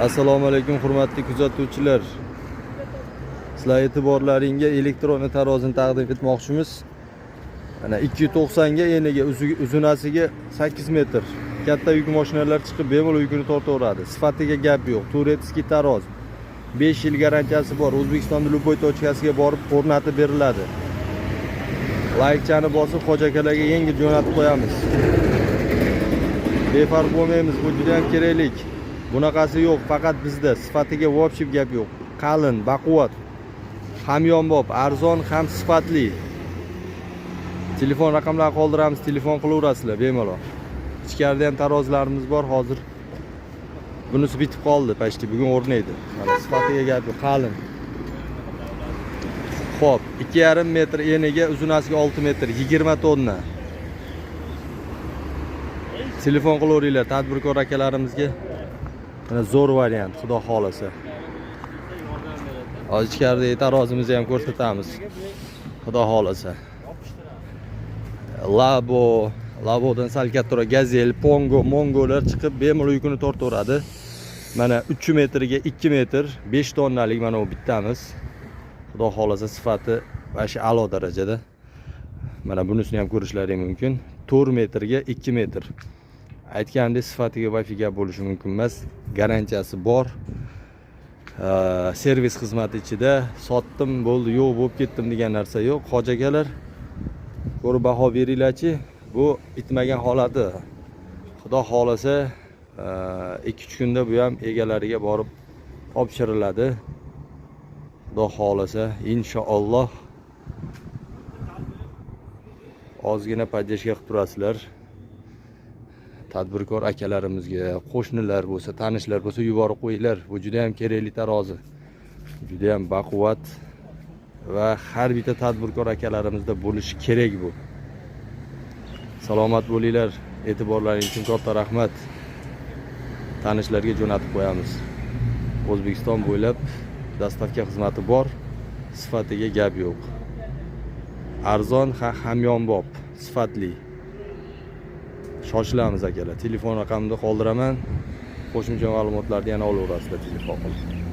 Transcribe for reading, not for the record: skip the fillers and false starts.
Assalomu alaykum hurmatli kuzatuvchilar. Sizlar e'tiborlaringga elektron tarozini taqdim etmoqchimiz. Mana 290 ga eniga uzunasiga 8 metr. Katta yuk mashinalar chiqib bemalol yukini tortaveradi. Sifatiga gap yo'q. Turetskiy taroz. 5 yil garantiyasi bor. O'zbekistonda любой точкasiga borib o'rnatib beriladi. Like-chani bosib xo'jakalarga yengil jo'natib qo'yamiz. Befarq bo'lmaymiz, bu juda ham keraklik. Bunaqasi yo'q, faqat bizda. Sifatiga vobshib gap yo'q. Qalin, baquvvat, hamyonbop, arzon ham sifatli. Telefon raqamlarini qoldiramiz, telefon qilaverasizlar bemalol. Ichkarida ham tarozlarimiz bor hozir. Bunisi bitib qoldi, pashti bugun o'rnaydi. Mana sifatiga gap yo'q, qalin. Xo'p, 2,5 metr eniga, uzunasiga 6 metr, 20 tonna. Telefon qilaveringlar tadbirkor akalarimizga. Mana zo'r variant, xudo xolasa. Hozir ichkaridagi tarozimizni ham ko'rsatamiz. Xudo xolasa. Labodan sal kattaroq Gazel, Pongo, Mongolar chiqib bemalol yukini tortaveradi. Mana 3 metrga 2 metr, 5 tonnalik mana bu bittamiz. Xudo xolasa sifati va shu a'lo darajada. Mana bunisini ham ko'rishlaring mumkin. 4 metrga 2 metr. Aytgandek sifatiga vafiga bo'lishi mumkin emas. Garantiyasi bor. Servis xizmati ichida sotdim, bo'ldi, yo'q bo'lib ketdim degan narsa yo'q. Hojakalar ko'rib baho beringlarchi. Bu bitmagan holati. Xudo xolasa 2-3 kunda bu ham egalariga borib topshiriladi. Xudo xolasa inshaalloh ozgina podдержка qilib turasizlar. Tadbirkor akalarimizga, qo'shnilar bo'lsa, tanishlar bo'lsa yuborib qo'yinglar. Bu juda ham kerakli tarozi. Juda ham baquvvat va har bitta tadbirkor akalarimizda bo'lishi kerak bu. Salomat bo'linglar. E'tiborlaringiz uchun katta rahmat. Tanishlarga jo'natib qo'yamiz. O'zbekiston bo'ylab dastavka xizmati bor. Sifatiga gap yo'q. Arzon, hamyonbop, sifatli. Shoshilamiz akalar. Telefon raqamimni qoldiraman. Qo'shimcha ma'lumotlarni yana olaverasizlar telefon qilib.